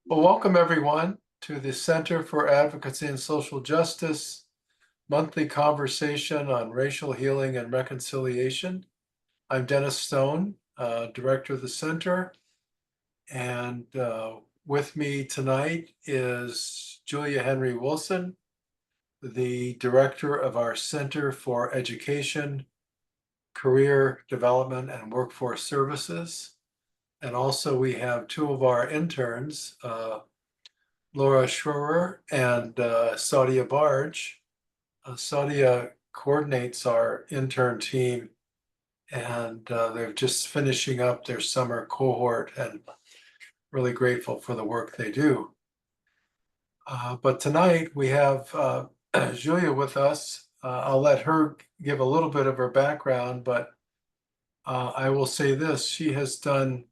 Well, welcome everyone to the Center for Advocacy and Social Justice monthly conversation on racial healing and reconciliation. I'm Dennis Stone, Director of the Center, and with me tonight is Julia Henry Wilson, the Director of our Center for Education, Career Development, and Workforce Services. And also we have two of our interns, Laura Schroer and Sadia Barge. Sadia coordinates our intern team, and they're just finishing up their summer cohort and really grateful for the work they do. But tonight we have Julia with us. I'll let her give a little bit of her background, but I will say this: she has done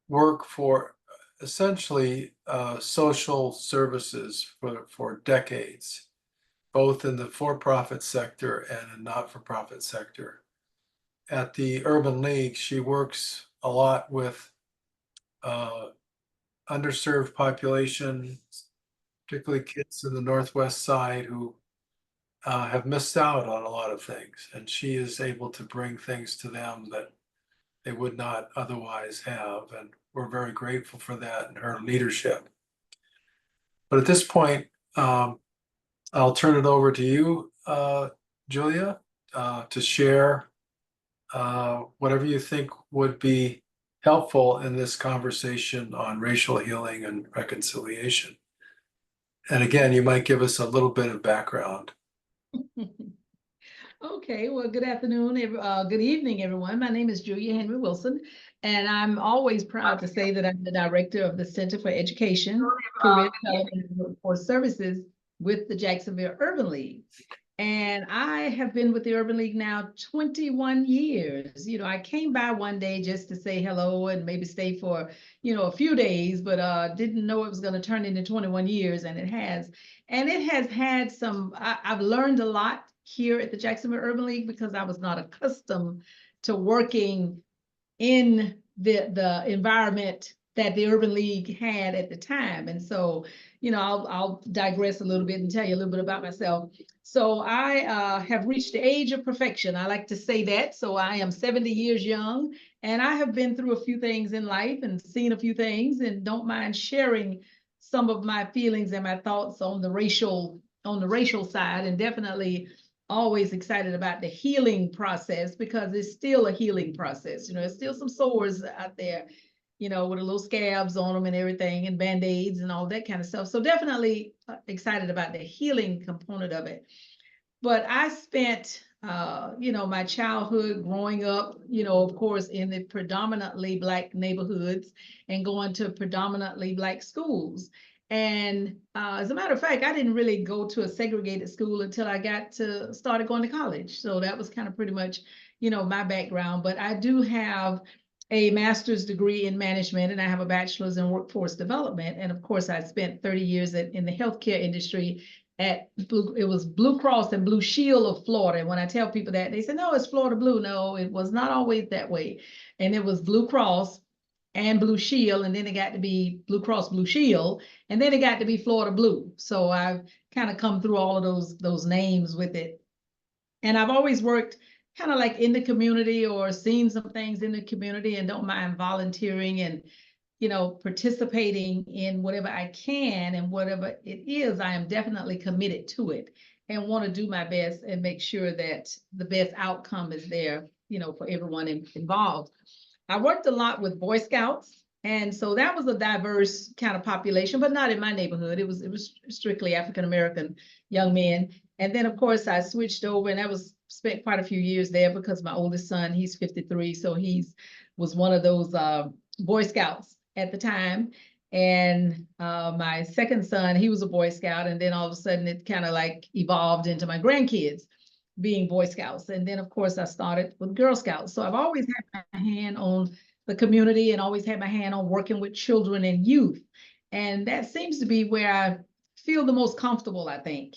work for essentially social services for decades, both in the for-profit sector and in not-for-profit sector. At the Urban League, she works a lot with underserved population, particularly kids in the Northwest side who have missed out on a lot of things. And she is able to bring things to them that they would not otherwise have. And we're very grateful for that and her leadership. But at this point, I'll turn it over to you, Julia, to share whatever you think would be helpful in this conversation on racial healing and reconciliation. And again, you might give us a little bit of background. Okay, well, good afternoon, good evening, everyone. My name is Julia Henry Wilson, and I'm always proud to say that I'm the director of the Center for Education, Career Development, and Workforce Services with the Jacksonville Urban League. And I have been with the Urban League now 21 years. I came by one day just to say hello and maybe stay for, a few days, but didn't know it was going to turn into 21 years, and it has. And it has had I've learned a lot here at the Jacksonville Urban League because I was not accustomed to working in the environment that the Urban League had at the time. And so, I'll digress a little bit and tell you a little bit about myself. So I have reached the age of perfection. I like to say that. So I am 70 years young, and I have been through a few things in life and seen a few things, and don't mind sharing some of my feelings and my thoughts on the racial side, and definitely always excited about the healing process because it's still a healing process. There's still some sores out there, with a little scabs on them and everything, and band-aids and all that kind of stuff. So definitely excited about the healing component of it. But I spent, my childhood growing up, of course, in the predominantly Black neighborhoods and going to predominantly Black schools. And as a matter of fact, I didn't really go to a segregated school until I started going to college. So that was kind of pretty much, my background. But I do have a master's degree in management, and I have a bachelor's in workforce development. And of course, I spent 30 years in the healthcare industry it was Blue Cross and Blue Shield of Florida. And when I tell people that, they say, no, it's Florida Blue. No, it was not always that way. And it was Blue Cross and Blue Shield, and then it got to be Blue Cross Blue Shield, and then it got to be Florida Blue. So I've kind of come through all of those names with it. And I've always worked kind of like in the community or seen some things in the community, and don't mind volunteering and participating in whatever I can, and whatever it is, I am definitely committed to it and want to do my best and make sure that the best outcome is there, for everyone involved. I worked a lot with Boy Scouts, and so that was a diverse kind of population, but not in my neighborhood. It was strictly African American young men. And then of course I switched over, and spent quite a few years there because my oldest son, he's 53, so was one of those Boy Scouts at the time. And my second son, he was a Boy Scout, and then all of a sudden it kind of like evolved into my grandkids being Boy Scouts. And then of course I started with Girl Scouts. So I've always had my hand on the community and always had my hand on working with children and youth. And that seems to be where I feel the most comfortable, I think,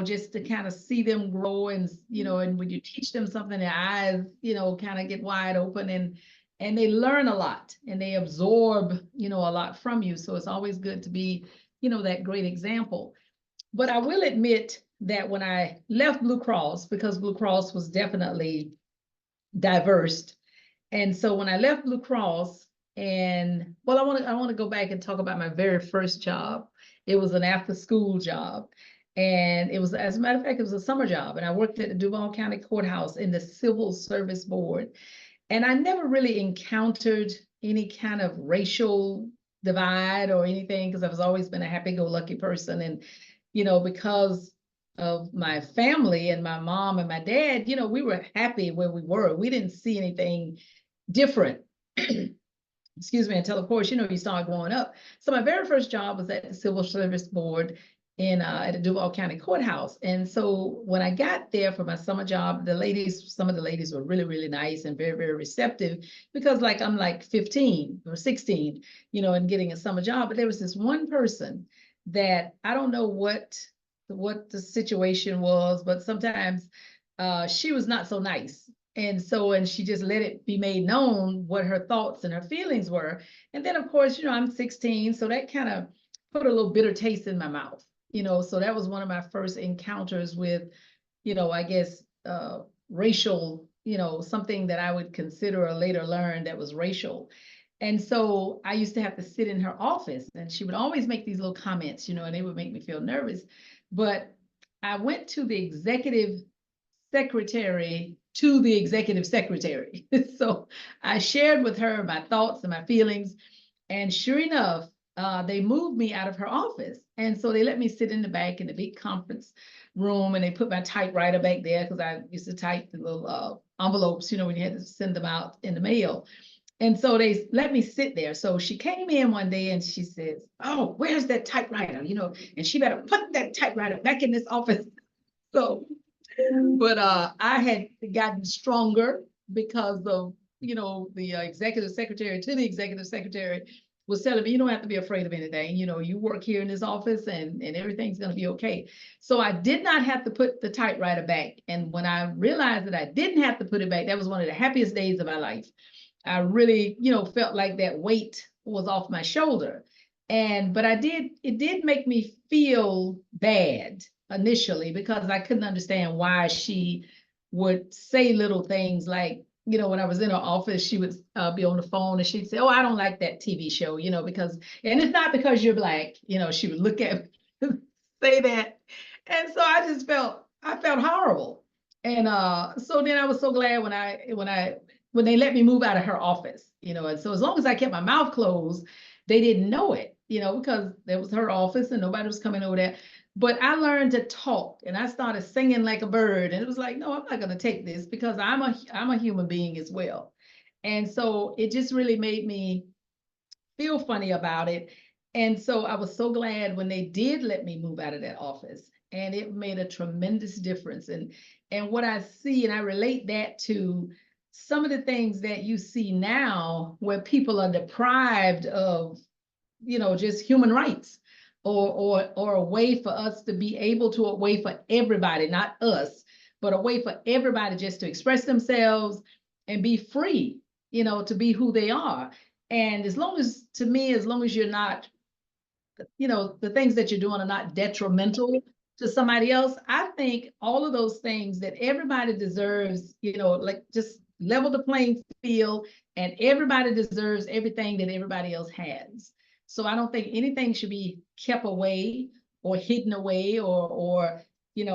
just to kind of see them grow, and, and when you teach them something, their eyes, kind of get wide open, and they learn a lot and they absorb, a lot from you. So it's always good to be, that great example. But I will admit that when I left Blue Cross, because Blue Cross was definitely diverse. And so when I left Blue Cross, and well, I want to go back and talk about my very first job. It was an after school job. And it was, as a matter of fact, it was a summer job. And I worked at the Duval County Courthouse in the Civil Service Board. And I never really encountered any kind of racial divide or anything, because I've always been a happy-go-lucky person. And, because of my family and my mom and my dad, we were happy where we were. We didn't see anything different. Excuse me, until of course, you start growing up. So my very first job was at the Civil Service Board at the Duval County Courthouse. And so when I got there for my summer job, some of the ladies were really, really nice and very, very receptive, because I'm like 15 or 16, and getting a summer job. But there was this one person that I don't know what the situation was, but sometimes she was not so nice. And she just let it be made known what her thoughts and her feelings were. And then, of course, I'm 16, so that kind of put a little bitter taste in my mouth. So that was one of my first encounters with, I guess, racial, something that I would consider or later learn that was racial. And so I used to have to sit in her office, and she would always make these little comments, and they would make me feel nervous. But I went to the executive secretary to the executive secretary. So I shared with her my thoughts and my feelings. And sure enough, they moved me out of her office. And so they let me sit in the back in the big conference room, and they put my typewriter back there, because I used to type the little envelopes, when you had to send them out in the mail. And so they let me sit there. So she came in one day and she says, "Oh, where's that typewriter? And she better put that typewriter back in this office." So, but I had gotten stronger because of, the executive secretary to the executive secretary was telling me, "You don't have to be afraid of anything. You work here in this office, and everything's going to be okay." So I did not have to put the typewriter back. And when I realized that I didn't have to put it back, that was one of the happiest days of my life. I really, felt like that weight was off my shoulder. But it did make me feel bad initially, because I couldn't understand why she would say little things like, when I was in her office, she would be on the phone and she'd say, "Oh, I don't like that TV show, because," and it's not because you're Black, she would look at me, say that. And so I felt horrible. And so then I was so glad when they let me move out of her office, and so as long as I kept my mouth closed, they didn't know it, because that was her office and nobody was coming over there. But I learned to talk, and I started singing like a bird, and it was like, no, I'm not going to take this, because I'm a human being as well. And so it just really made me feel funny about it. And so I was so glad when they did let me move out of that office, and it made a tremendous difference. And what I see, and I relate that to some of the things that you see now, where people are deprived of, just human rights, or a way for us to be able to, a way for everybody, not us, but a way for everybody just to express themselves and be free, to be who they are. And as long as you're not, the things that you're doing are not detrimental to somebody else, I think all of those things, that everybody deserves, like, just level the playing field, and everybody deserves everything that everybody else has. So I don't think anything should be kept away or hidden away, or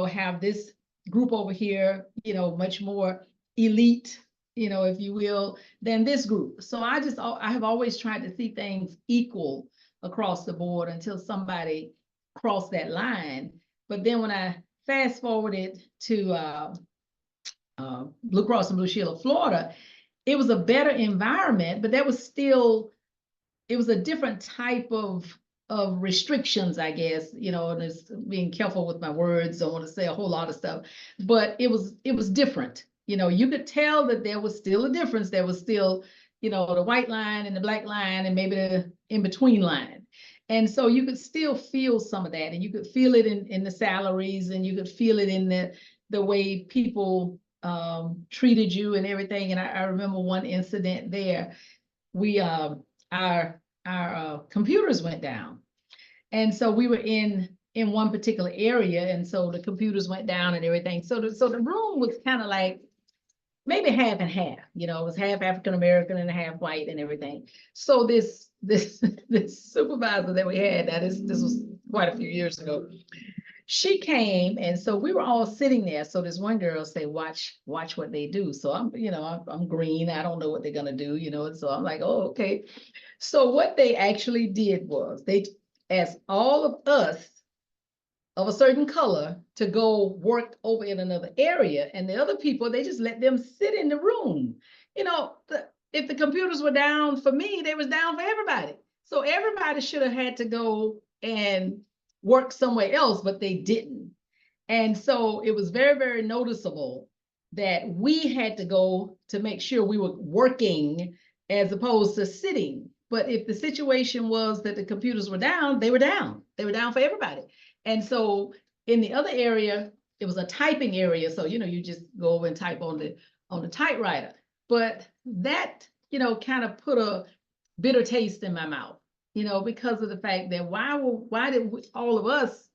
have this group over here, much more elite, if you will, than this group. So I have always tried to see things equal across the board until somebody crossed that line. But then when I fast forwarded to Blue Cross and Blue Shield of Florida, it was a better environment, but it was a different type of restrictions, I guess, and it's being careful with my words. I don't want to say a whole lot of stuff, but it was different. You could tell that there was still a difference. There was still, the white line and the Black line, and maybe the in-between line. And so you could still feel some of that, and you could feel it in the salaries, and you could feel it in the way people treated you and everything. And I remember one incident there. We our computers went down, and so we were in one particular area, and so the computers went down and everything. So the room was kind of like maybe half and half. You know, it was half African American and half white and everything. So this this supervisor that we had, now this was quite a few years ago. She came, and so we were all sitting there. So this one girl say, watch what they do. So I'm green. I don't know what they're gonna do, and so I'm like, oh, okay. So what they actually did was they asked all of us of a certain color to go work over in another area, and the other people, they just let them sit in the room. If the computers were down for me, they was down for everybody. So everybody should have had to go and work somewhere else, but they didn't. And so it was very, very noticeable that we had to go to make sure we were working as opposed to sitting. But if the situation was that the computers were down, they were down. They were down for everybody. And so in the other area, it was a typing area. So, you just go over and type on the typewriter. But that, kind of put a bitter taste in my mouth, because of the fact that why did all of us,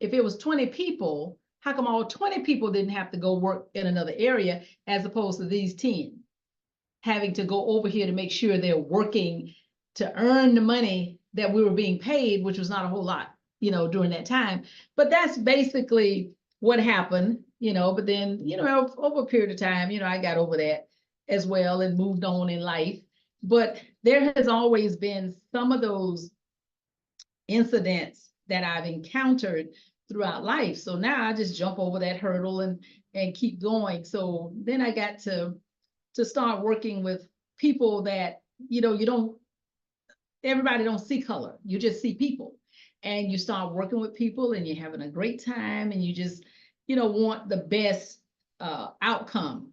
if it was 20 people, how come all 20 people didn't have to go work in another area as opposed to these 10 having to go over here to make sure they're working to earn the money that we were being paid, which was not a whole lot, during that time. But that's basically what happened, but then, over a period of time, I got over that as well and moved on in life. But there has always been some of those incidents that I've encountered throughout life. So now I just jump over that hurdle and keep going. So then I got to start working with people that, everybody don't see color. You just see people. And you start working with people and you're having a great time, and you just, want the best outcome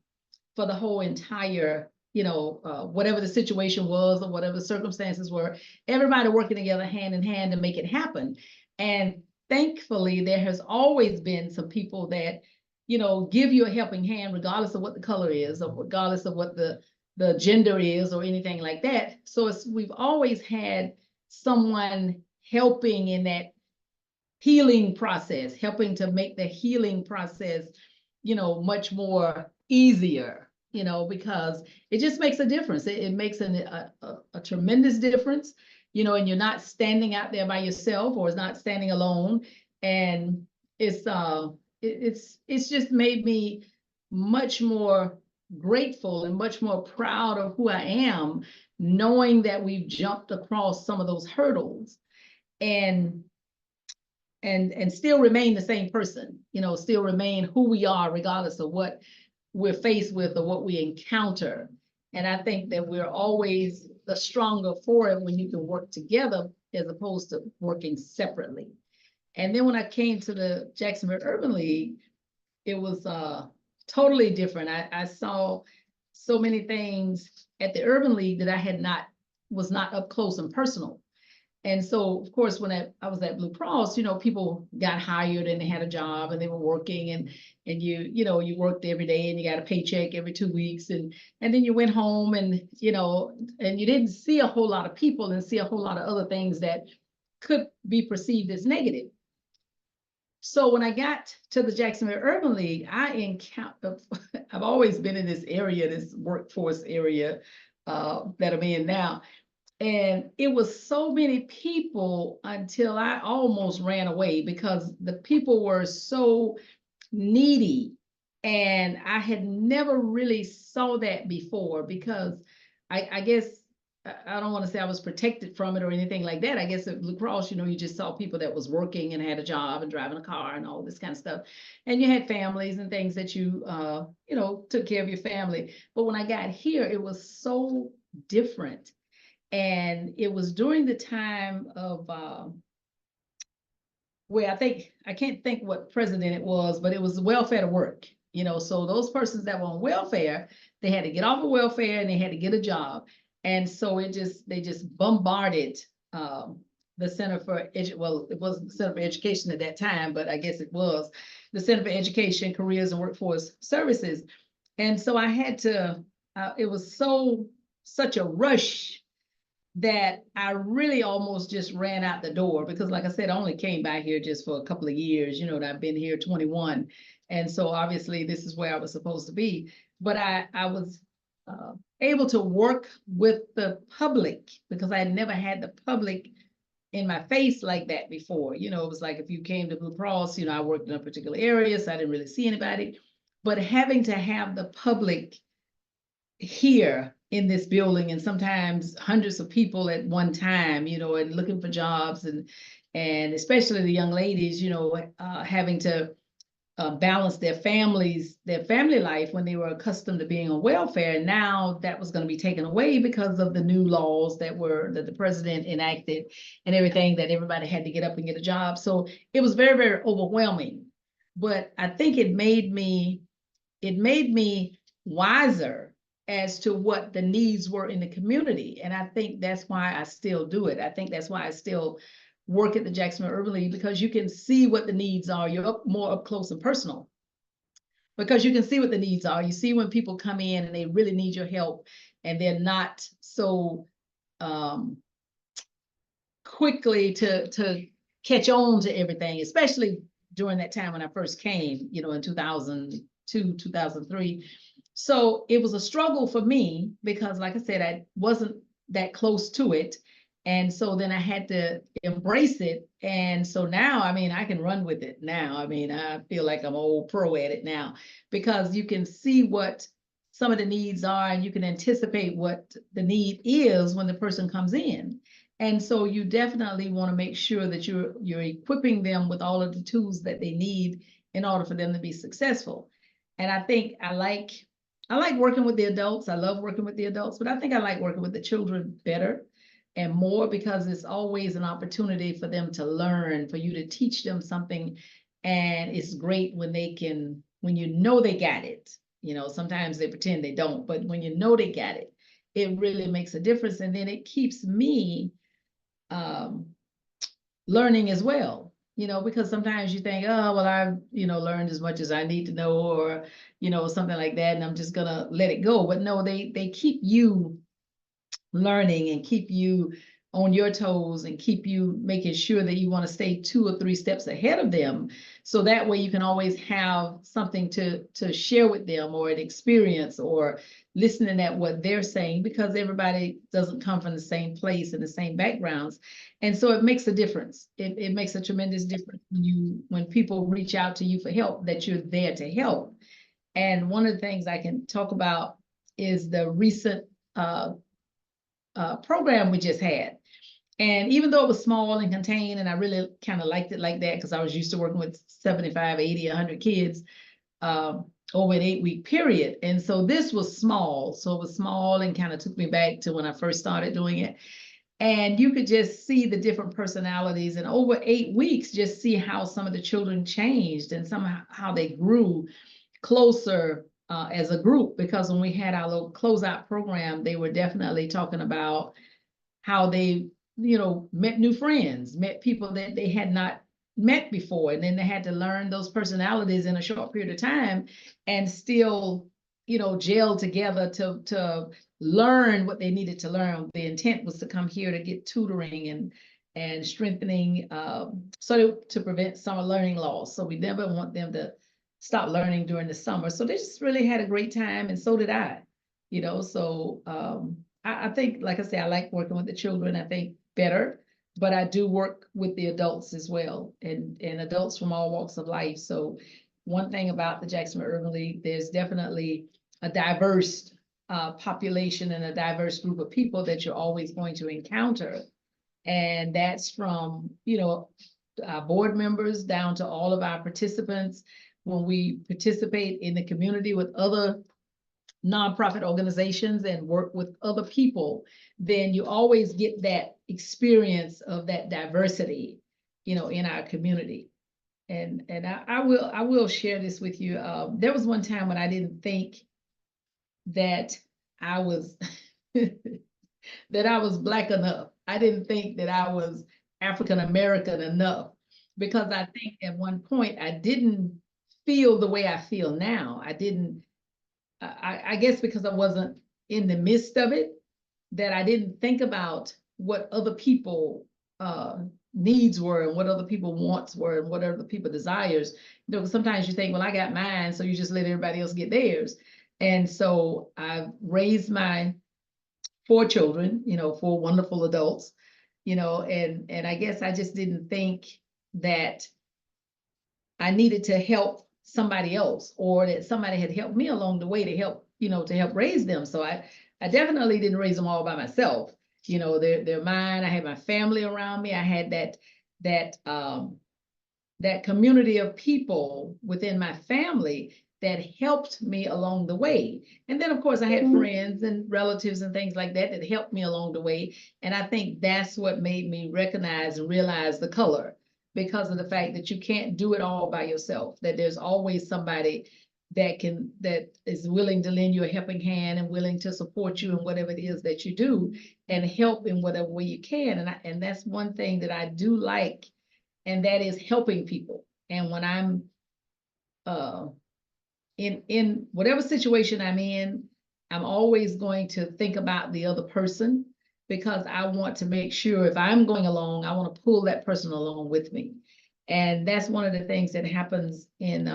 for the whole entire, whatever the situation was or whatever the circumstances were, everybody working together hand in hand to make it happen. And thankfully, there has always been some people that, give you a helping hand, regardless of what the color is, or regardless of what the gender is, or anything like that. So we've always had someone helping in that healing process, helping to make the healing process, much more easier, because it just makes a difference. It makes a tremendous difference, and you're not standing out there by yourself, or it's not standing alone. And it's just made me much more grateful and much more proud of who I am, knowing that we've jumped across some of those hurdles and still remain the same person, still remain who we are, regardless of what we're faced with or what we encounter. And I think that we're always the stronger for it when you can work together as opposed to working separately. And then when I came to the Jacksonville Urban League, it was totally different. I saw so many things at the Urban League that was not up close and personal. And so, of course, when I was at Blue Cross, people got hired and they had a job and they were working, and you worked every day and you got a paycheck every 2 weeks, and then you went home and and you didn't see a whole lot of people and see a whole lot of other things that could be perceived as negative. So when I got to the Jacksonville Urban League, I've always been in this area, this workforce area that I'm in now. And it was so many people until I almost ran away, because the people were so needy. And I had never really saw that before, because I guess, I don't want to say I was protected from it or anything like that. I guess at Blue Cross, you just saw people that was working and had a job and driving a car and all this kind of stuff. And you had families and things that you took care of your family. But when I got here, it was so different. And it was during the time of where I can't think what president it was, but it was welfare to work. So those persons that were on welfare, they had to get off of welfare and they had to get a job. And so they just bombarded the Center for well, it wasn't the Center for Education at that time, but I guess it was the Center for Education, Careers and Workforce Services. And so I had to, it was such a rush that I really almost just ran out the door because, like I said, I only came back here just for a couple of years, you know, and I've been here 21. And so obviously this is where I was supposed to be. But I was able to work with the public because I had never had the public in my face like that before. You know, it was like if you came to Blue Cross, you know, I worked in a particular area, so I didn't really see anybody. But having to have the public here in this building and sometimes hundreds of people at one time, you know, and looking for jobs and especially the young ladies, you know, having to balance their family life when they were accustomed to being on welfare. And now that was going to be taken away because of the new laws that the president enacted and everything, that everybody had to get up and get a job. So it was very, very overwhelming. But I think it made me wiser as to what the needs were in the community. And I think that's why I still do it. I think that's why I still work at the Jacksonville Urban League, because you can see what the needs are. You're more up close and personal because you can see what the needs are. You see when people come in and they really need your help and they're not so quickly to catch on to everything, especially during that time when I first came, you know, in 2002, 2003. So it was a struggle for me because, like I said, I wasn't that close to it. And so then I had to embrace it. And so now, I mean, I can run with it now. I mean, I feel like I'm an old pro at it now because you can see what some of the needs are and you can anticipate what the need is when the person comes in. And so you definitely want to make sure that you're equipping them with all of the tools that they need in order for them to be successful. And I think I like working with the adults. I love working with the adults, but I think I like working with the children better and more because it's always an opportunity for them to learn, for you to teach them something. And it's great when when you know they got it. You know, sometimes they pretend they don't, but when you know they got it, it really makes a difference. And then it keeps me learning as well, you know, because sometimes you think, oh, well, I've, you know, learned as much as I need to know, or, you know, something like that, and I'm just gonna let it go. But no, they keep you learning and keep you on your toes and keep you making sure that you want to stay 2 or 3 steps ahead of them. So that way you can always have something to share with them, or an experience, or listening at what they're saying, because everybody doesn't come from the same place and the same backgrounds. And so it makes a difference. It makes a tremendous difference when people reach out to you for help, that you're there to help. And one of the things I can talk about is the recent program we just had. And even though it was small and contained, and I really kind of liked it like that because I was used to working with 75, 80, 100 kids over an 8-week period. And so this was small. So it was small and kind of took me back to when I first started doing it. And you could just see the different personalities. And over 8 weeks, just see how some of the children changed and how they grew closer as a group. Because when we had our little closeout program, they were definitely talking about how they, you know, met new friends, met people that they had not met before. And then they had to learn those personalities in a short period of time and still, you know, gel together to learn what they needed to learn. The intent was to come here to get tutoring and strengthening, so to prevent summer learning loss. So we never want them to stop learning during the summer. So they just really had a great time, and so did I, you know. So I think, like I say, I like working with the children, I think better, but I do work with the adults as well, and adults from all walks of life. So one thing about the Jacksonville Urban League, there's definitely a diverse population and a diverse group of people that you're always going to encounter. And that's from, you know, our board members down to all of our participants. When we participate in the community with other nonprofit organizations and work with other people, then you always get that experience of that diversity, you know, in our community. And I will share this with you. There was one time when I didn't think that I was that I was Black enough. I didn't think that I was African American enough, because I think at one point I didn't feel the way I feel now. I didn't I guess because I wasn't in the midst of it, that I didn't think about what other people needs were and what other people wants were and what other people desires. You know, sometimes you think, well, I got mine, so you just let everybody else get theirs. And so I raised my 4 children, you know, 4 wonderful adults, you know, and I guess I just didn't think that I needed to help somebody else or that somebody had helped me along the way to help, you know, to help raise them. So I definitely didn't raise them all by myself. You know, they're mine. I had my family around me. I had that community of people within my family that helped me along the way. And then, of course, I had friends and relatives and things like that that helped me along the way. And I think that's what made me recognize and realize the color, because of the fact that you can't do it all by yourself, that there's always somebody that is willing to lend you a helping hand and willing to support you in whatever it is that you do and help in whatever way you can. And that's one thing that I do like, and that is helping people. And when I'm uh, in whatever situation I'm in, I'm always going to think about the other person, because I want to make sure if I'm going along, I want to pull that person along with me. And that's one of the things that happens in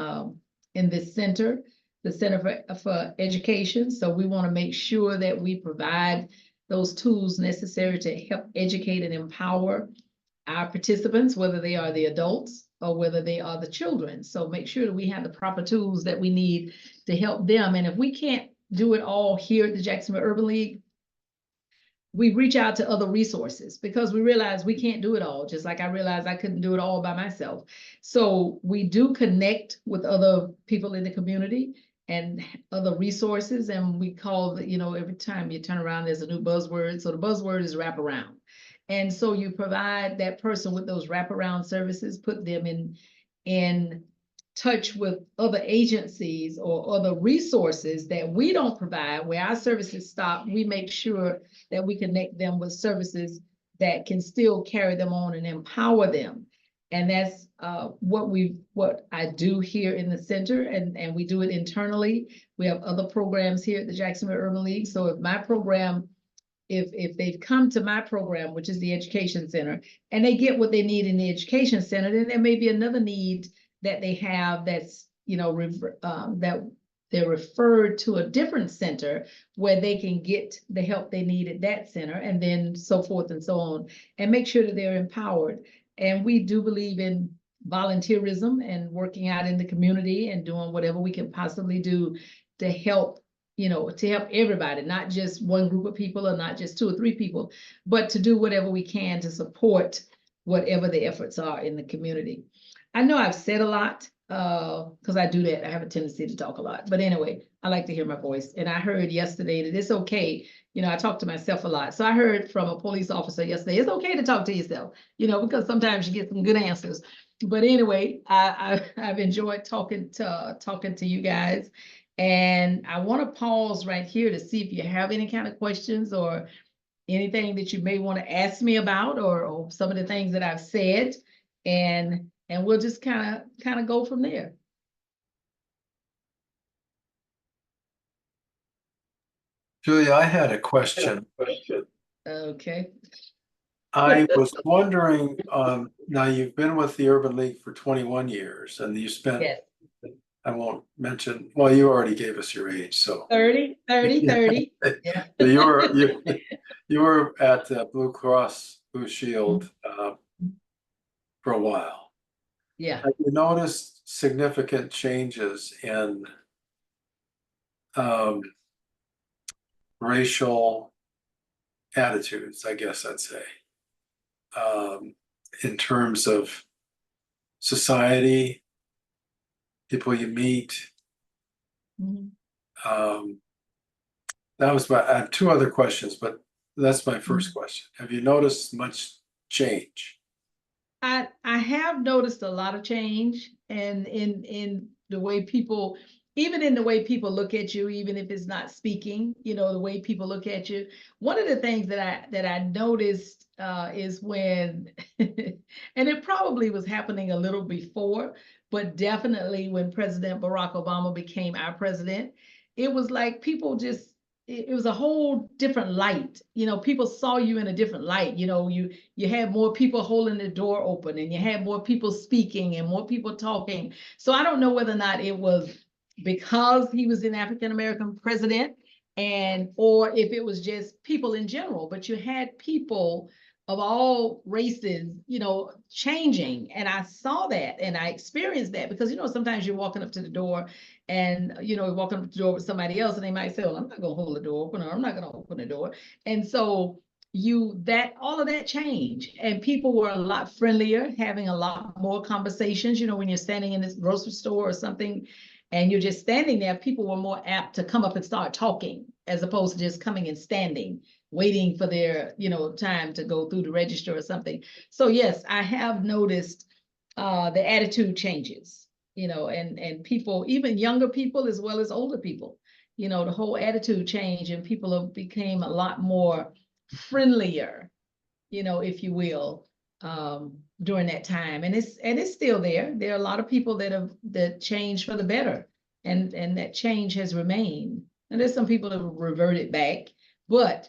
this center, the Center for Education. So we want to make sure that we provide those tools necessary to help educate and empower our participants, whether they are the adults or whether they are the children. So make sure that we have the proper tools that we need to help them. And if we can't do it all here at the Jacksonville Urban League, we reach out to other resources, because we realize we can't do it all, just like I realized I couldn't do it all by myself. So we do connect with other people in the community and other resources. And we call the, you know, every time you turn around, there's a new buzzword. So the buzzword is wraparound. And so you provide that person with those wraparound services, put them in touch with other agencies or other resources that we don't provide. Where our services stop, we make sure that we connect them with services that can still carry them on and empower them. And that's what I do here in the center, and we do it internally. We have other programs here at the Jacksonville Urban League. So if my program, if they've come to my program, which is the Education Center, and they get what they need in the Education Center, then there may be another need that they have that's, you know, that they're referred to a different center where they can get the help they need at that center, and then so forth and so on, and make sure that they're empowered. And we do believe in volunteerism and working out in the community and doing whatever we can possibly do to help, you know, to help everybody, not just one group of people or not just 2 or 3 people, but to do whatever we can to support whatever the efforts are in the community. I know I've said a lot, because I do that. I have a tendency to talk a lot. But anyway, I like to hear my voice. And I heard yesterday that it's okay. You know, I talk to myself a lot. So I heard from a police officer yesterday, it's okay to talk to yourself, you know, because sometimes you get some good answers. But anyway, I've enjoyed talking to you guys. And I want to pause right here to see if you have any kind of questions or anything that you may want to ask me about, or some of the things that I've said, and we'll just kind of go from there. Julia, I had a question. Okay. I was wondering, now you've been with the Urban League for 21 years and you spent, Yes. I won't mention, well, you already gave us your age, so. 30. Yeah. So you were at Blue Cross Blue Shield for a while. Yeah. Have you noticed significant changes in racial attitudes, I guess I'd say, in terms of society, people you meet? Mhm. That was I have 2 other questions, but that's my first question. Have you noticed much change? I have noticed a lot of change, and in the way people, even in the way people look at you, even if it's not speaking, you know, the way people look at you. One of the things that I noticed is when, and it probably was happening a little before, but definitely when President Barack Obama became our president, it was like people just, it was a whole different light. You know, people saw you in a different light. You know, you had more people holding the door open, and you had more people speaking and more people talking. So I don't know whether or not it was because he was an African American president, and or if it was just people in general, but you had people of all races, you know, changing. And I saw that and I experienced that because, you know, sometimes you're walking up to the door and, you know, walking up to the door with somebody else and they might say, well, I'm not going to hold the door open, or I'm not going to open the door. And so all of that changed, and people were a lot friendlier, having a lot more conversations. You know, when you're standing in this grocery store or something and you're just standing there, people were more apt to come up and start talking as opposed to just coming and standing, waiting for their, you know, time to go through the register or something. So yes, I have noticed the attitude changes, you know, and people, even younger people as well as older people, you know, the whole attitude change, and people have became a lot more friendlier, you know, if you will, during that time. And it's still there. There are a lot of people that changed for the better, and that change has remained. And there's some people that have reverted back, but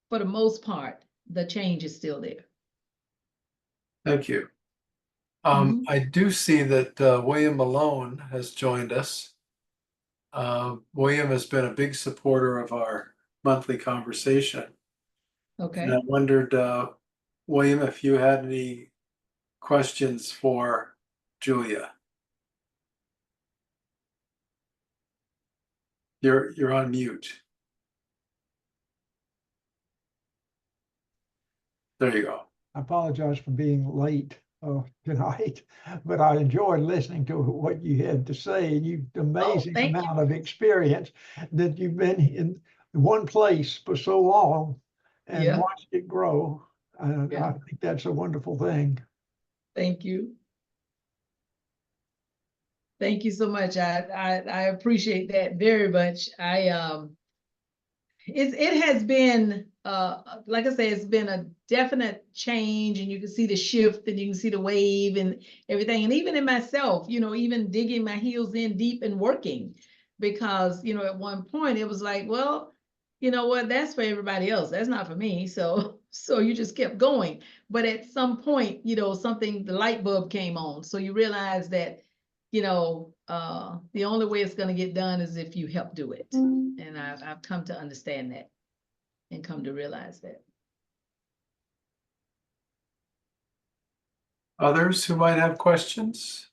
for the most part, the change is still there. Thank you. Mhm. I do see that William Malone has joined us. William has been a big supporter of our monthly conversation. And I Okay. wondered, William, if you had any questions for Julia. You're on mute. There you go. I apologize for being late tonight, but I enjoyed listening to what you had to say. You've amazing Thank you. amount of experience that you've been in one place for so long and Yeah. watched it grow. Yeah. I think that's a wonderful thing. Thank you. Thank you so much. I appreciate that very much. It has been like I say, it's been a definite change, and you can see the shift and you can see the wave and everything. And even in myself, you know, even digging my heels in deep and working, because, you know, at one point it was like, well, you know what, that's for everybody else. That's not for me. So so you just kept going. But at some point, you know, the light bulb came on. So you realize that, you know, the only way it's going to get done is if you help do it. And I've come to understand that and come to realize that. Others who might have questions?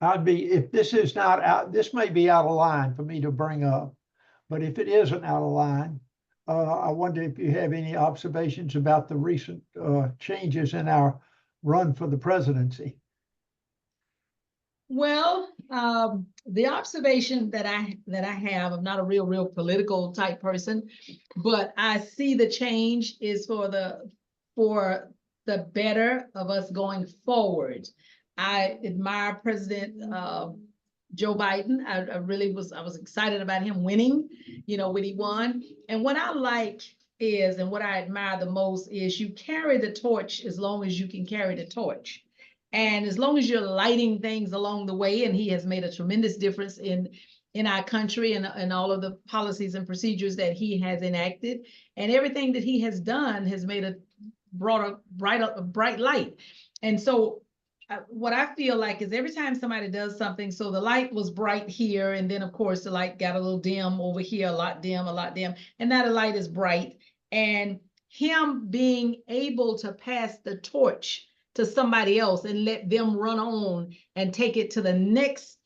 If this is not out, this may be out of line for me to bring up, but if it isn't out of line, I wonder if you have any observations about the recent changes in our run for the presidency. Well, the observation that I have, I'm not a real political type person, but I see the change is for the better of us going forward. I admire President Joe Biden. I was excited about him winning, you know, when he won. And what I like is, and what I admire the most is, you carry the torch as long as you can carry the torch. And as long as you're lighting things along the way, and he has made a tremendous difference in our country, and all of the policies and procedures that he has enacted, and everything that he has done has brought a bright light. And so what I feel like is, every time somebody does something, so the light was bright here, and then of course the light got a little dim over here, a lot dim, and now the light is bright. And him being able to pass the torch to somebody else and let them run on and take it to the next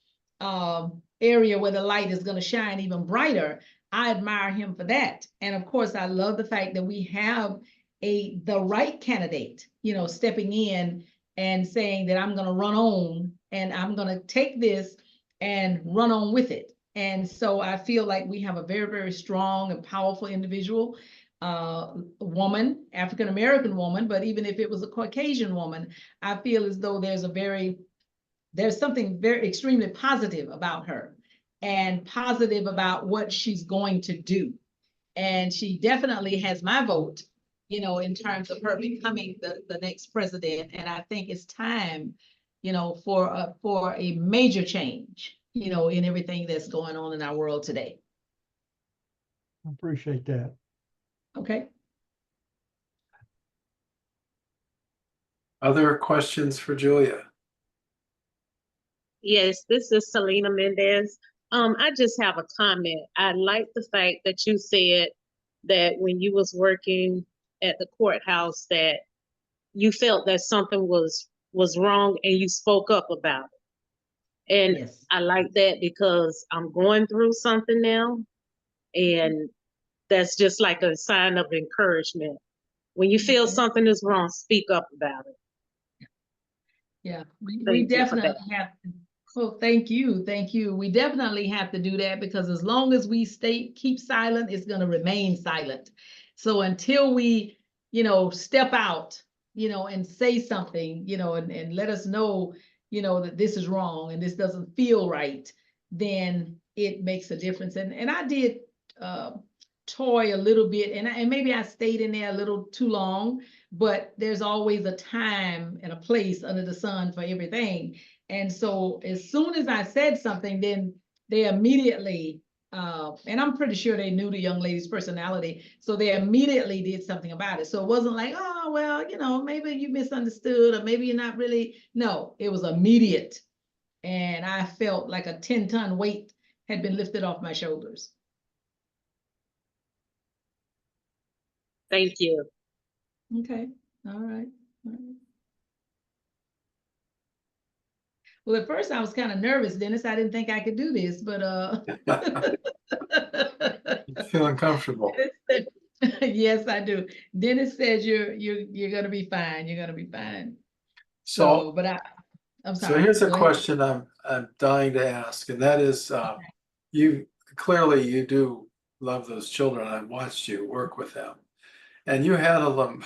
area where the light is going to shine even brighter, I admire him for that. And of course, I love the fact that we have the right candidate, you know, stepping in and saying that I'm going to run on and I'm going to take this and run on with it. And so I feel like we have a very strong and powerful individual, woman, African-American woman, but even if it was a Caucasian woman, I feel as though there's something very extremely positive about her, and positive about what she's going to do. And she definitely has my vote, you know, in terms of her becoming the next president. And I think it's time, you know, for a major change, you know, in everything that's going on in our world today. I appreciate that. Okay. Other questions for Julia? Yes, this is Selena Mendez. I just have a comment. I like the fact that you said that when you was working at the courthouse that you felt that something was wrong and you spoke up about it. And Yes. I like that because I'm going through something now, and that's just like a sign of encouragement. When you feel Okay. something is wrong, speak up about it. Yeah, we Thank you for definitely that. have to. Well, thank you, thank you. We definitely have to do that because as long as we keep silent, it's going to remain silent. So until we, step out, and say something, and let us know, that this is wrong and this doesn't feel right, then it makes a difference. And I did toy a little bit, and maybe I stayed in there a little too long, but there's always a time and a place under the sun for everything. And so as soon as I said something, then they immediately, and I'm pretty sure they knew the young lady's personality, so they immediately did something about it. So it wasn't like, oh, well, maybe you misunderstood, or maybe you're not really. No, it was immediate. And I felt like a 10-ton weight had been lifted off my shoulders. Thank you. Okay, all right. All right. Well, at first I was kind of nervous, Dennis. I didn't think I could do this, but Feeling comfortable. yes, I do. Dennis says you're gonna be fine. You're gonna be fine. So, But I'm so sorry. here's a Go ahead. question I'm dying to ask, and that is, you clearly you do love those children. I've watched you work with them, and you handle them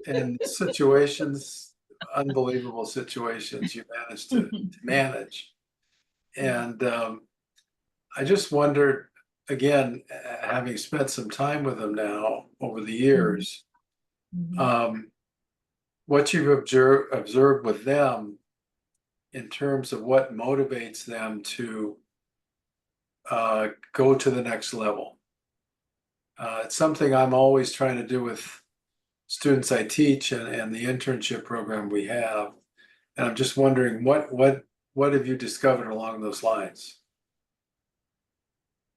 in situations, unbelievable situations you managed to manage. And I just wondered, again, having spent some time with them now over the years, Mhm. what you've observed with them in terms of what motivates them to go to the next level. It's something I'm always trying to do with students I teach and the internship program we have. And I'm just wondering, what have you discovered along those lines?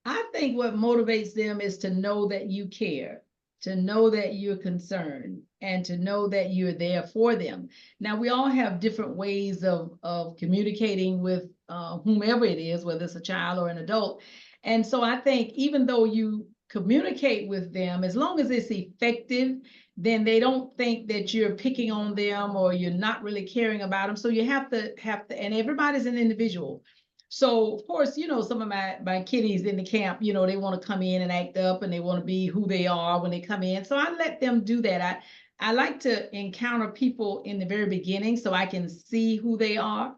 I think what motivates them is to know that you care, to know that you're concerned, and to know that you're there for them. Now, we all have different ways of communicating with whomever it is, whether it's a child or an adult. And so I think even though you communicate with them, as long as it's effective, then they don't think that you're picking on them or you're not really caring about them. So you have to, and everybody's an individual. So of course, some of my kiddies in the camp, they want to come in and act up and they want to be who they are when they come in. So I let them do that. I like to encounter people in the very beginning so I can see who they are.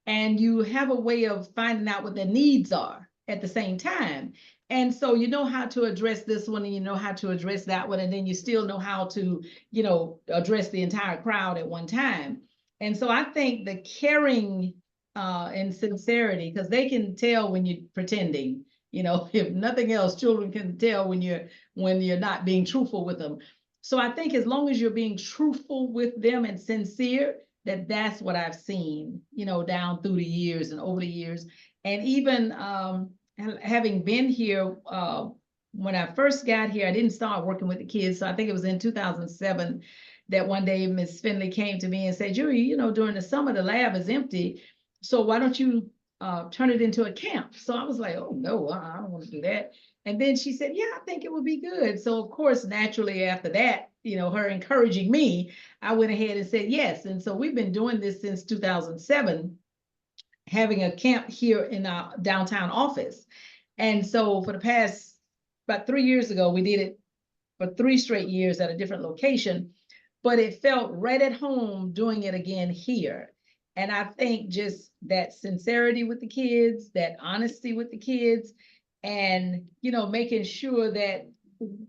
And you have a way of finding out what their needs are at the same time. And so you know how to address this one and you know how to address that one. And then you still know how to, address the entire crowd at one time. And so I think the caring and sincerity, because they can tell when you're pretending. If nothing else, children can tell when you're not being truthful with them. So I think as long as you're being truthful with them and sincere, that's what I've seen, down through the years and over the years. And even having been here, when I first got here, I didn't start working with the kids. So I think it was in 2007 that one day Miss Finley came to me and said, Julie, during the summer, the lab is empty. So why don't you turn it into a camp? So I was like, oh, no, I don't want to do that. And then she said, yeah, I think it would be good. So of course, naturally after that, her encouraging me, I went ahead and said yes. And so we've been doing this since 2007, having a camp here in our downtown office. And so for the past, about 3 years ago, we did it for 3 straight years at a different location, but it felt right at home doing it again here. And I think just that sincerity with the kids, that honesty with the kids, and, making sure that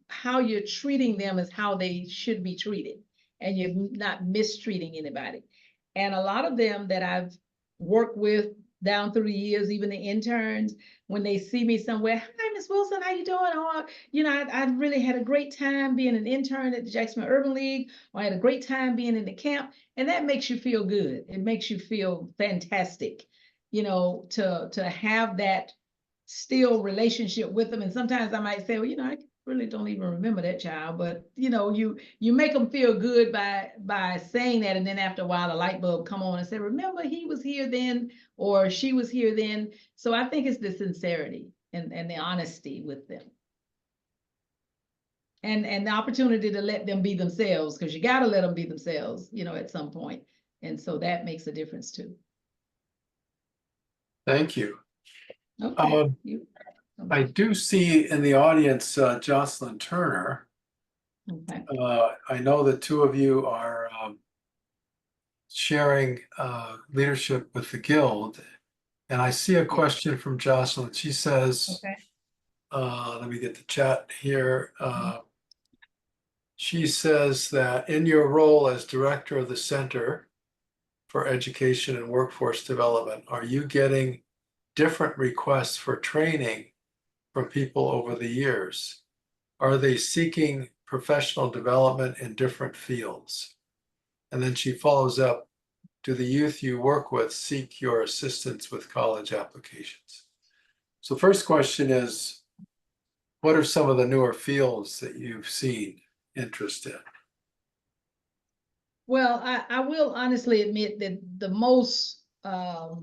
how you're treating them is how they should be treated, and you're not mistreating anybody. And a lot of them that I've worked with down through the years, even the interns, when they see me somewhere, hi, Miss Wilson, how you doing? Or, I really had a great time being an intern at the Jacksonville Urban League, or I had a great time being in the camp. And that makes you feel good. It makes you feel fantastic, to have that still relationship with them. And sometimes I might say, well, I really don't even remember that child, but you make them feel good by saying that, and then after a while a light bulb come on and say, remember he was here then, or she was here then. So I think it's the sincerity and the honesty with them, and the opportunity to let them be themselves, because you got to let them be themselves, at some point. And so that makes a difference too. Thank you. Okay. I do see in the audience Jocelyn Turner. Okay. I know the two of you are sharing leadership with the Guild. And I see a question from Jocelyn. She says, Okay. let me get the chat here. She says that in your role as director of the Center for Education and Workforce Development, are you getting different requests for training from people over the years? Are they seeking professional development in different fields? And then she follows up, do the youth you work with seek your assistance with college applications? So first question is, what are some of the newer fields that you've seen interest in? Well, I will honestly admit that the most that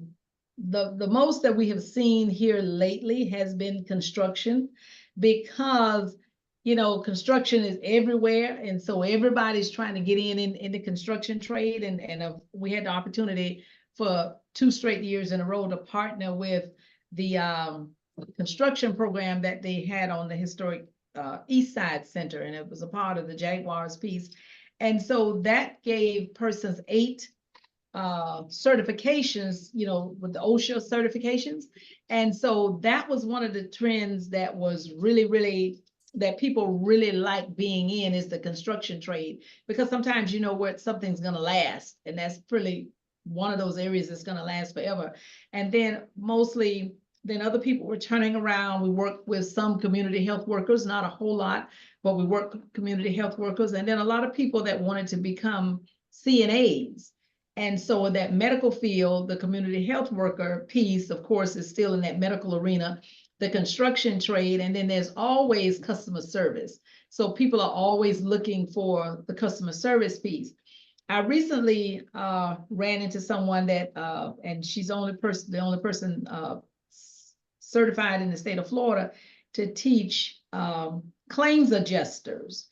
we have seen here lately has been construction, because construction is everywhere, and so everybody's trying to get in the construction trade, and we had the opportunity for 2 straight years in a row to partner with the construction program that they had on the historic East Side Center, and it was a part of the Jaguars piece. And so that gave persons 8 certifications, with the OSHA certifications. And so that was one of the trends that was really, that people really like being in, is the construction trade, because sometimes where something's going to last, and that's really one of those areas that's going to last forever. And then mostly, then other people were turning around. We work with some community health workers, not a whole lot, but we work with community health workers, and then a lot of people that wanted to become CNAs. And so in that medical field, the community health worker piece, of course, is still in that medical arena, the construction trade, and then there's always customer service. So people are always looking for the customer service piece. I recently ran into someone that, and she's the only person certified in the state of Florida to teach claims adjusters,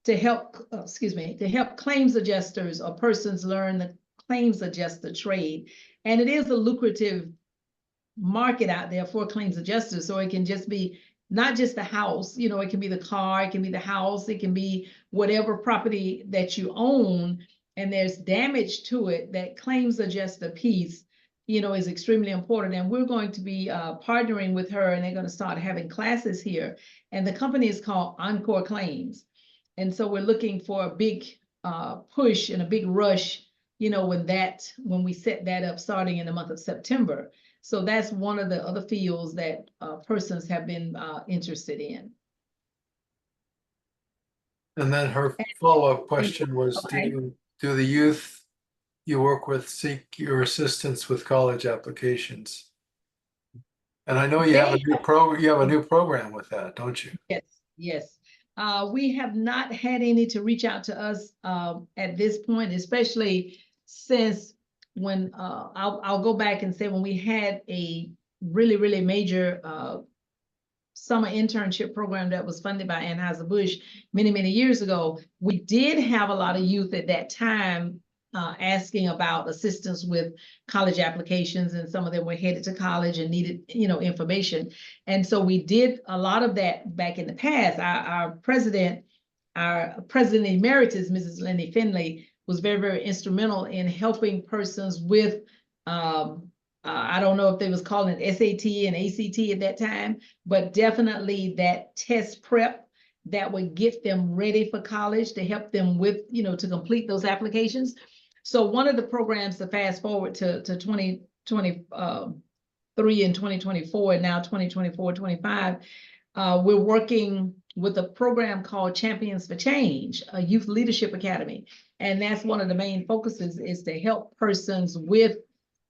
to help claims adjusters or persons learn the claims adjuster trade. And it is a lucrative market out there for claims adjusters. So it can just be not just the house, it can be the car, it can be the house, it can be whatever property that you own, and there's damage to it. That claims adjuster piece is extremely important. And we're going to be partnering with her, and they're going to start having classes here. And the company is called Encore Claims. And so we're looking for a big push and a big rush, when we set that up starting in the month of September. So that's one of the other fields that persons have been interested in. And then her follow-up question was, okay. do the youth you work with seek your assistance with college applications? And I know you have a new program with that, don't you? Yes. We have not had any to reach out to us at this point, especially since when I'll go back and say, when we had a really major summer internship program that was funded by Anheuser-Busch many years ago, we did have a lot of youth at that time asking about assistance with college applications, and some of them were headed to college and needed, information. And so we did a lot of that back in the past. Our president emeritus, Mrs. Lenny Finley, was very instrumental in helping persons with, I don't know if they was calling it SAT and ACT at that time, but definitely that test prep that would get them ready for college, to help them with, to complete those applications. So one of the programs, to fast forward to 2020, 2023 and 2024, and now 2024, 25, we're working with a program called Champions for Change, a youth leadership academy. And that's one of the main focuses, is to help persons with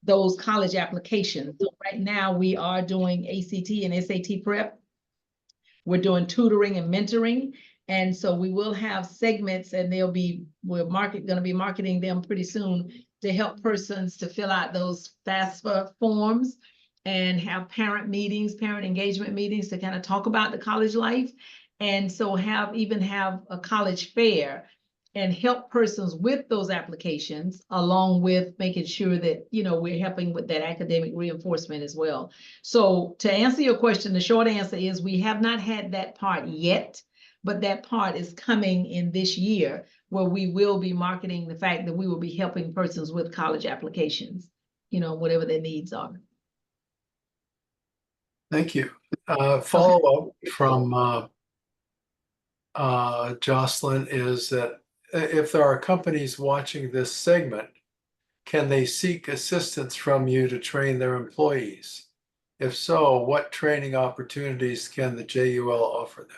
those college applications. So right now we are doing ACT and SAT prep. We're doing tutoring and mentoring. And so we will have segments, and we're going to be marketing them pretty soon to help persons to fill out those FAFSA forms and have parent meetings, parent engagement meetings to kind of talk about the college life. And so even have a college fair and help persons with those applications, along with making sure that, we're helping with that academic reinforcement as well. So to answer your question, the short answer is we have not had that part yet, but that part is coming in this year, where we will be marketing the fact that we will be helping persons with college applications, whatever their needs are. Thank you. Follow-up from Jocelyn is that if there are companies watching this segment, can they seek assistance from you to train their employees? If so, what training opportunities can the JUL offer them?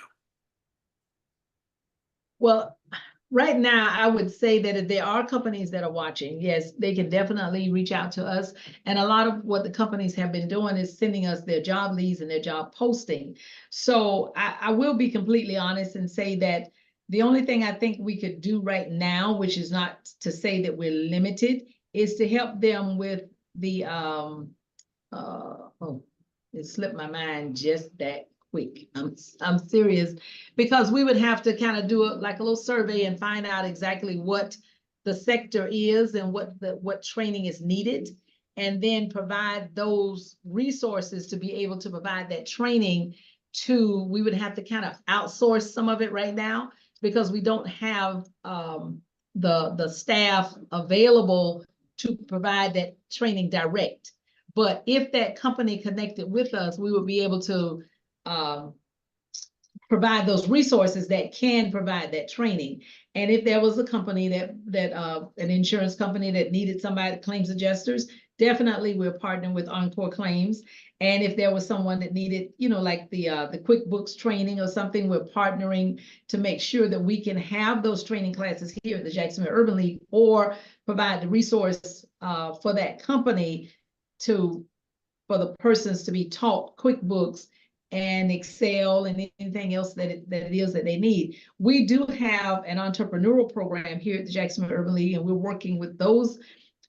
Well, right now, I would say that if there are companies that are watching, yes, they can definitely reach out to us. And a lot of what the companies have been doing is sending us their job leads and their job posting. So I will be completely honest and say that the only thing I think we could do right now, which is not to say that we're limited, is to help them with the, it slipped my mind just that quick. I'm serious, because we would have to kind of do like a little survey and find out exactly what the sector is and what training is needed, and then provide those resources to be able to provide that training we would have to kind of outsource some of it right now, because we don't have the staff available to provide that training direct. But if that company connected with us, we would be able to provide those resources that can provide that training. And if there was a company an insurance company that needed somebody, claims adjusters, definitely we're partnering with Encore Claims. And if there was someone that needed, like the QuickBooks training or something, we're partnering to make sure that we can have those training classes here at the Jacksonville Urban League, or provide the resource for that company for the persons to be taught QuickBooks and Excel and anything else that it is that they need. We do have an entrepreneurial program here at the Jacksonville Urban League, and we're working with those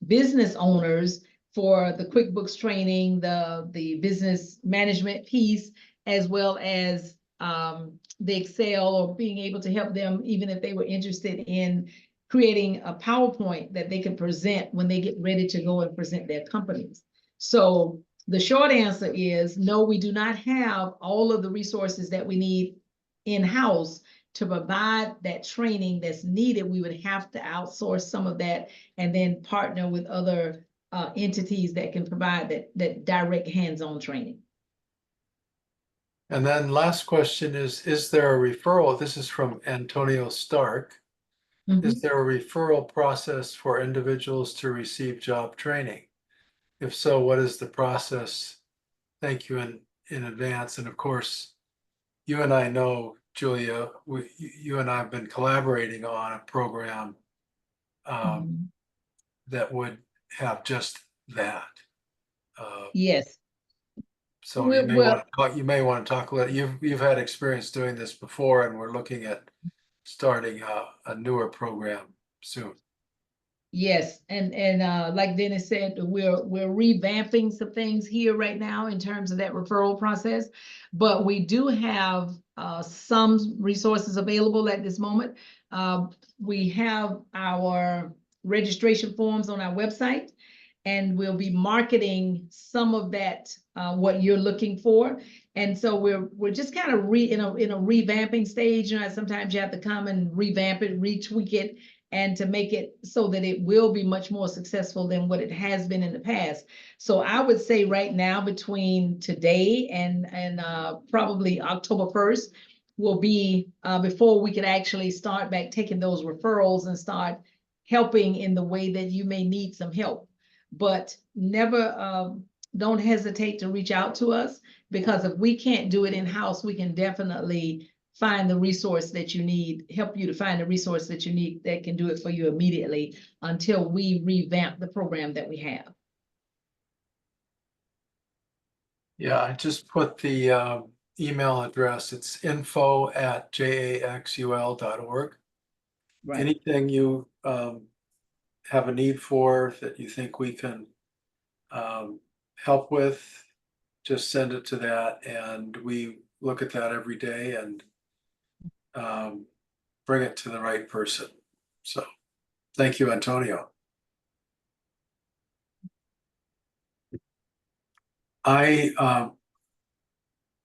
business owners for the QuickBooks training, the business management piece, as well as the Excel, or being able to help them, even if they were interested in creating a PowerPoint that they can present when they get ready to go and present their companies. So the short answer is no, we do not have all of the resources that we need in-house to provide that training that's needed. We would have to outsource some of that and then partner with other entities that can provide that direct hands-on training. And then last question is there a referral? This is from Antonio Stark. Mm-hmm. Is there a referral process for individuals to receive job training? If so, what is the process? Thank you in advance. And of course, you and I know, Julia, you and I have been collaborating on a program that would have just that. Yes. So you may want to talk a little. You've had experience doing this before, and we're looking at starting a newer program soon. Yes, and like Dennis said, we're revamping some things here right now in terms of that referral process, but we do have some resources available at this moment. We have our registration forms on our website, and we'll be marketing some of that, what you're looking for. And so we're just kind of in a revamping stage. Sometimes you have to come and revamp it, retweak it, and to make it so that it will be much more successful than what it has been in the past. So I would say right now, between today and probably October 1st will be before we could actually start back taking those referrals and start helping in the way that you may need some help. But never don't hesitate to reach out to us, because if we can't do it in-house, we can definitely find the resource that you need, help you to find the resource that you need that can do it for you immediately until we revamp the program that we have. Yeah, I just put the email address. It's info@jaxul.org. Right. Anything you have a need for that you think we can help with, just send it to that, and we look at that every day and bring it to the right person. So thank you, Antonio.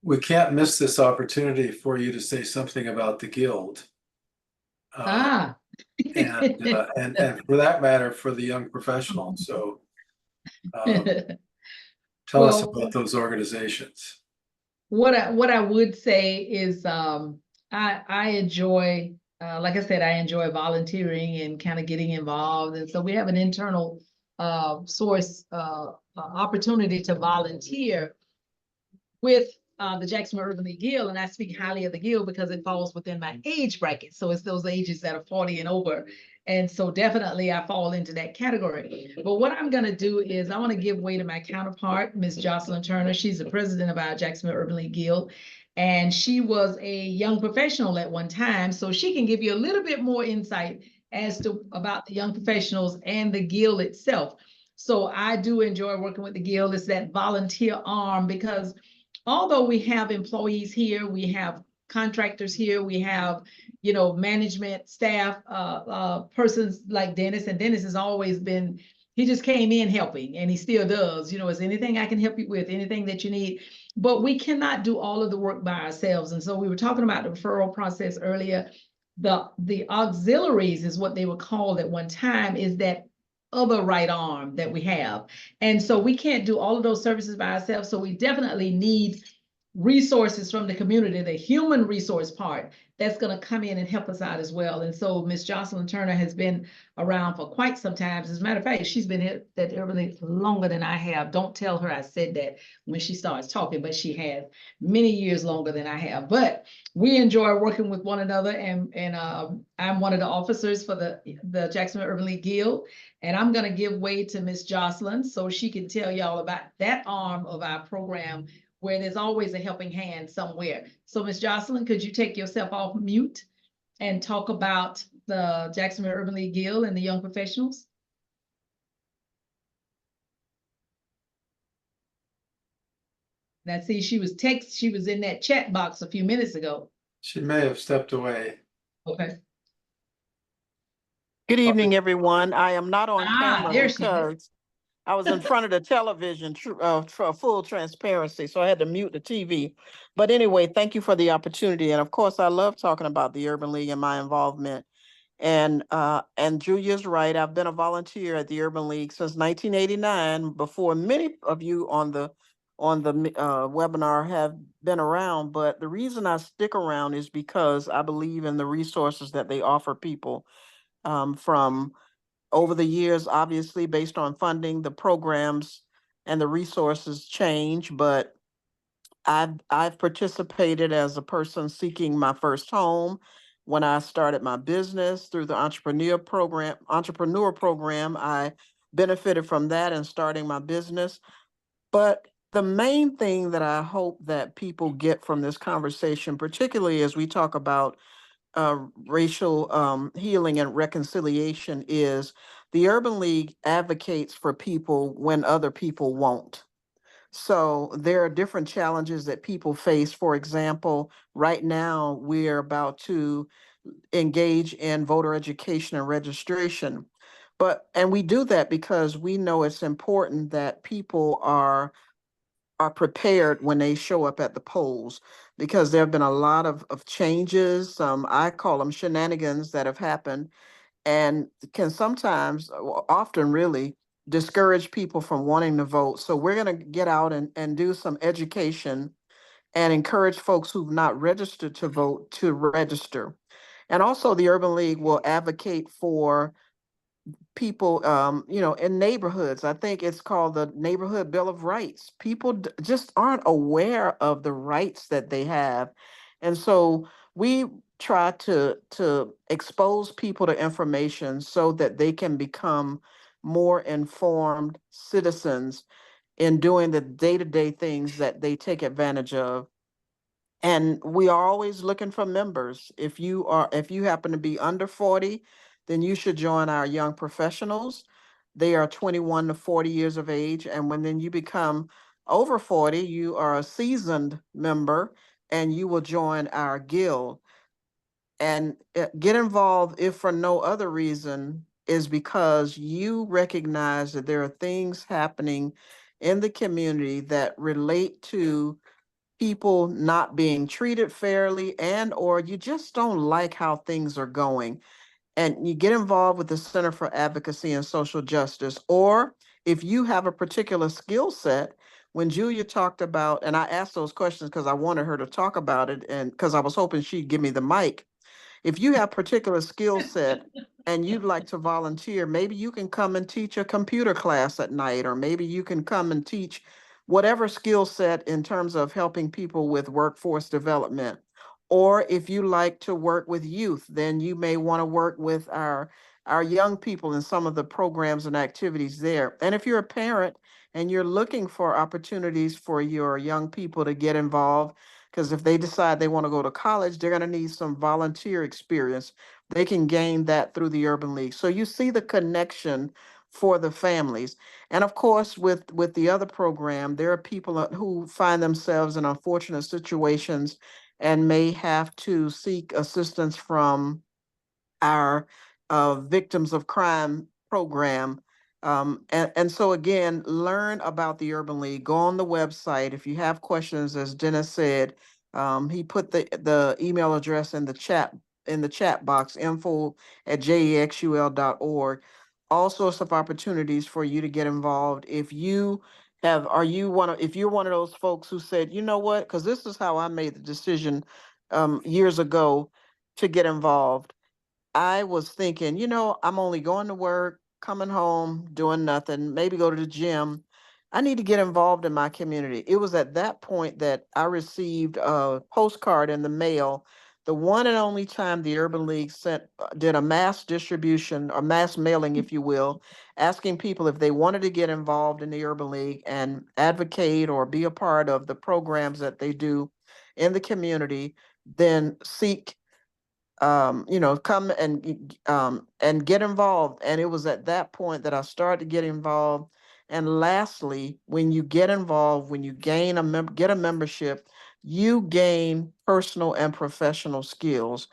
We can't miss this opportunity for you to say something about the Guild. Ah. And for that matter, for the young professionals. So tell us Well, about those organizations. what I would say is I enjoy, like I said, I enjoy volunteering and kind of getting involved. And so we have an internal opportunity to volunteer with the Jacksonville Urban League Guild, and I speak highly of the Guild because it falls within my age bracket. So it's those ages that are 40 and over. And so definitely I fall into that category. But what I'm going to do is I want to give way to my counterpart, Ms. Jocelyn Turner. She's the president of our Jacksonville Urban League Guild. And she was a young professional at one time. So she can give you a little bit more insight as to about the young professionals and the Guild itself. So I do enjoy working with the Guild. It's that volunteer arm, because although we have employees here, we have contractors here, we have, you know, management staff, persons like Dennis, and Dennis has always been, he just came in helping, and he still does. You know, is anything I can help you with, anything that you need? But we cannot do all of the work by ourselves. And so we were talking about the referral process earlier. The auxiliaries is what they were called at one time, is that other right arm that we have. And so we can't do all of those services by ourselves. So we definitely need resources from the community, the human resource part that's going to come in and help us out as well. And so Ms. Jocelyn Turner has been around for quite some time. As a matter of fact, she's been here at Urban League longer than I have. Don't tell her I said that when she starts talking, but she has many years longer than I have. But we enjoy working with one another, and I'm one of the officers for the Jacksonville Urban League Guild, and I'm going to give way to Ms. Jocelyn so she can tell y'all about that arm of our program, where there's always a helping hand somewhere. So Ms. Jocelyn, could you take yourself off mute and talk about the Jacksonville Urban League Guild and the young professionals? Now, see, she was in that chat box a few minutes ago. She may have stepped away. Okay. Good evening, everyone. I am not on camera there she is. because I was in front of the television for full transparency, so I had to mute the TV. But anyway, thank you for the opportunity. And of course, I love talking about the Urban League and my involvement. And Julia's right. I've been a volunteer at the Urban League since 1989, before many of you on the webinar have been around. But the reason I stick around is because I believe in the resources that they offer people. From over the years, obviously, based on funding, the programs and the resources change, but I've participated as a person seeking my first home. When I started my business through the entrepreneur program, I benefited from that in starting my business. But the main thing that I hope that people get from this conversation, particularly as we talk about racial healing and reconciliation, is the Urban League advocates for people when other people won't. So there are different challenges that people face. For example, right now we're about to engage in voter education and registration. And we do that because we know it's important that people are prepared when they show up at the polls, because there have been a lot of changes. I call them shenanigans that have happened, and can sometimes, often really, discourage people from wanting to vote. So we're going to get out and do some education and encourage folks who've not registered to vote to register. And also the Urban League will advocate for people, you know, in neighborhoods. I think it's called the Neighborhood Bill of Rights. People just aren't aware of the rights that they have. And so we try to expose people to information so that they can become more informed citizens in doing the day-to-day things that they take advantage of. And we are always looking for members. If you happen to be under 40, then you should join our young professionals. They are 21 to 40 years of age. And when then you become over 40, you are a seasoned member and you will join our guild. And get involved, if for no other reason, is because you recognize that there are things happening in the community that relate to people not being treated fairly, and or you just don't like how things are going, and you get involved with the Center for Advocacy and Social Justice. Or if you have a particular skill set, when Julia talked about, and I asked those questions because I wanted her to talk about it, and because I was hoping she'd give me the mic. If you have particular skill set and you'd like to volunteer, maybe you can come and teach a computer class at night, or maybe you can come and teach whatever skill set in terms of helping people with workforce development. Or if you like to work with youth, then you may want to work with our young people in some of the programs and activities there. And if you're a parent and you're looking for opportunities for your young people to get involved, because if they decide they want to go to college, they're going to need some volunteer experience. They can gain that through the Urban League. So you see the connection for the families. And of course, with the other program, there are people who find themselves in unfortunate situations and may have to seek assistance from our Victims of Crime program. And so again, learn about the Urban League. Go on the website. If you have questions, as Dennis said, he put the email address in the chat box, info@jexul.org. All sorts of opportunities for you to get involved. If you have, if you're one of those folks who said, you know what, because this is how I made the decision years ago to get involved. I was thinking, you know, I'm only going to work, coming home, doing nothing, maybe go to the gym. I need to get involved in my community. It was at that point that I received a postcard in the mail, the one and only time the Urban League did a mass distribution, or mass mailing, if you will, asking people if they wanted to get involved in the Urban League and advocate or be a part of the programs that they do in the community, then seek you know, come and get involved. And it was at that point that I started to get involved. And lastly, when you get involved, when you gain get a membership, you gain personal and professional skills.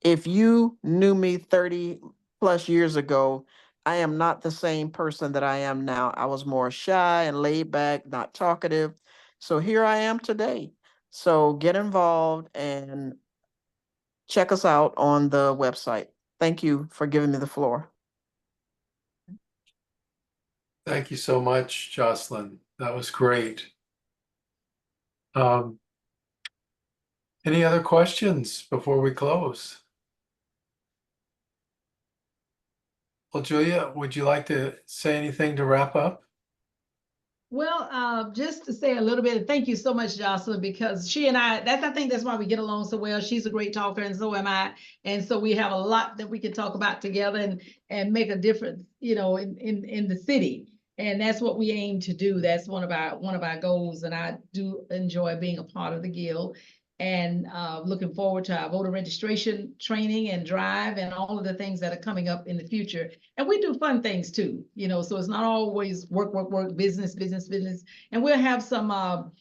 If you knew me 30 plus years ago, I am not the same person that I am now. I was more shy and laid back, not talkative. So here I am today. So get involved and check us out on the website. Thank you for giving me the floor. Thank you so much, Jocelyn. That was great. Any other questions before we close? Well, Julia, would you like to say anything to wrap up? Well, just to say a little bit, thank you so much, Jocelyn, because she and I think that's why we get along so well. She's a great talker and so am I. And so we have a lot that we can talk about together and make a difference, you know, in the city. And that's what we aim to do. That's one of our goals. And I do enjoy being a part of the Guild, and looking forward to our voter registration training and drive and all of the things that are coming up in the future. And we do fun things too, you know, so it's not always work, business. And we'll have some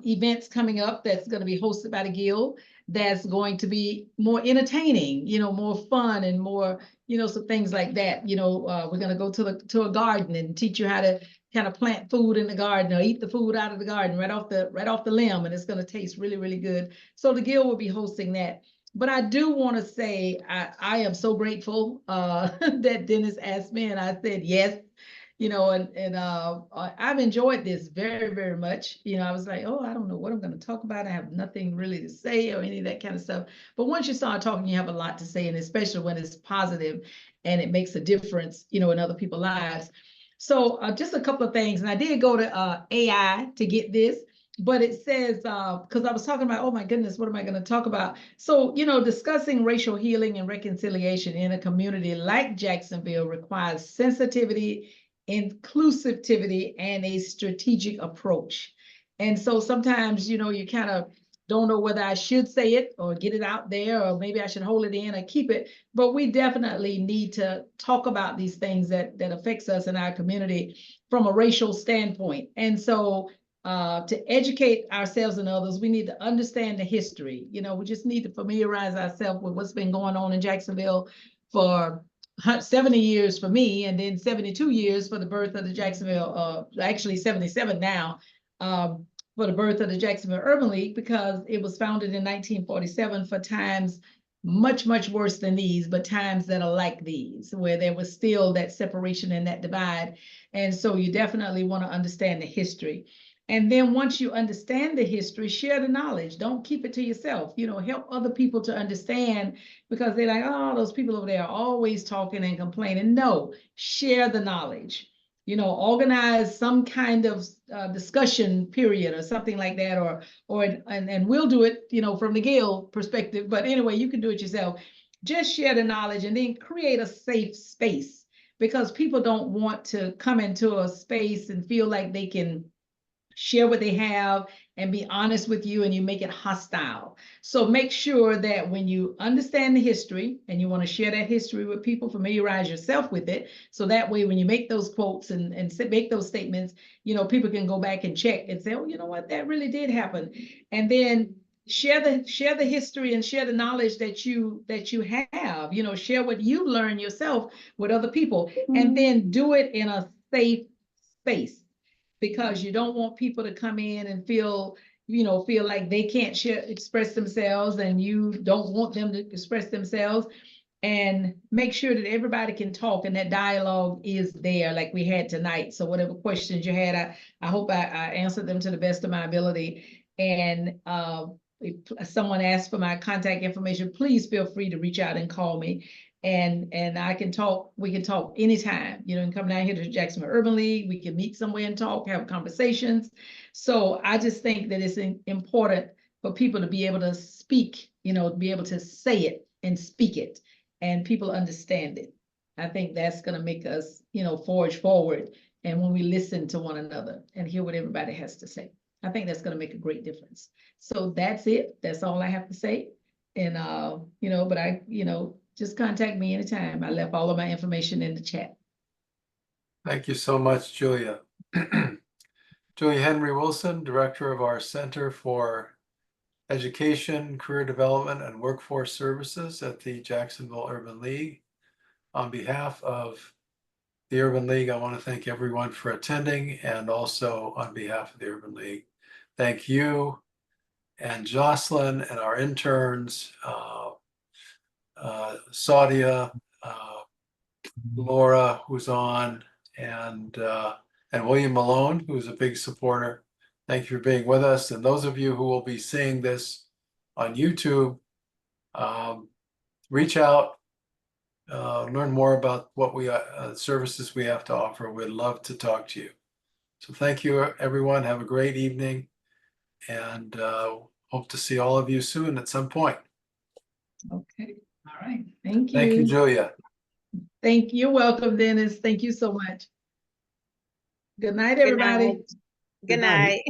events coming up that's going to be hosted by the Guild that's going to be more entertaining, you know, more fun and more, you know, some things like that. You know, we're going to go to a garden and teach you how to kind of plant food in the garden or eat the food out of the garden right off the limb, and it's going to taste really, really good. So the Guild will be hosting that. But I do want to say I am so grateful that Dennis asked me, and I said yes. You know, and I've enjoyed this very, very much. You know, I was like, oh, I don't know what I'm going to talk about. I have nothing really to say or any of that kind of stuff. But once you start talking, you have a lot to say, and especially when it's positive. and it makes a difference, in other people's lives. So just a couple of things, and I did go to AI to get this, but it says, because I was talking about, oh my goodness, what am I going to talk about? So, discussing racial healing and reconciliation in a community like Jacksonville requires sensitivity, inclusivity, and a strategic approach. And so sometimes, you kind of don't know whether I should say it or get it out there, or maybe I should hold it in or keep it. But we definitely need to talk about these things that affects us in our community from a racial standpoint. And so to educate ourselves and others, we need to understand the history. We just need to familiarize ourselves with what's been going on in Jacksonville for 70 years for me, and then 72 years for the birth of the Jacksonville, actually 77 now, for the birth of the Jacksonville Urban League, because it was founded in 1947 for times much, much worse than these, but times that are like these, where there was still that separation and that divide. And so you definitely want to understand the history. And then once you understand the history, share the knowledge. Don't keep it to yourself. Help other people to understand, because they're like, oh, those people over there are always talking and complaining. No, share the knowledge. Organize some kind of discussion period or something like that, and we'll do it, from the Guild perspective. But anyway, you can do it yourself. Just share the knowledge and then create a safe space, because people don't want to come into a space and feel like they can share what they have and be honest with you, and you make it hostile. So make sure that when you understand the history and you want to share that history with people, familiarize yourself with it. So that way, when you make those quotes and make those statements, people can go back and check and say, oh, you know what, that really did happen. And then share the history and share the knowledge that you have, share what you learn yourself with other people, and then do it in a safe space, because you don't want people to come in and feel like they can't express themselves, and you don't want them to express themselves. And make sure that everybody can talk and that dialogue is there, like we had tonight. So whatever questions you had, I hope I answered them to the best of my ability. And if someone asks for my contact information, please feel free to reach out and call me. And we can talk anytime. You can come down here to the Jacksonville Urban League. We can meet somewhere and talk, have conversations. So I just think that it's important for people to be able to speak, be able to say it and speak it, and people understand it. I think that's going to make us, forge forward. And when we listen to one another and hear what everybody has to say, I think that's going to make a great difference. So that's it. That's all I have to say. And, but I, just contact me anytime. I left all of my information in the chat. Thank you so much, Julia. Julia Henry Wilson, Director of our Center for Education, Career Development, and Workforce Services at the Jacksonville Urban League. On behalf of the Urban League, I want to thank everyone for attending, and also on behalf of the Urban League, thank you and Jocelyn and our interns, Saudia, Laura, who's on, and William Malone, who's a big supporter. Thank you for being with us. And those of you who will be seeing this on YouTube, reach out, learn more about what services we have to offer. We'd love to talk to you. So thank you, everyone. Have a great evening, and hope to see all of you soon at some point. Okay. All right. Thank you. Thank you, Julia. Thank you. You're welcome, Dennis. Thank you so much. Good night, everybody. Good night.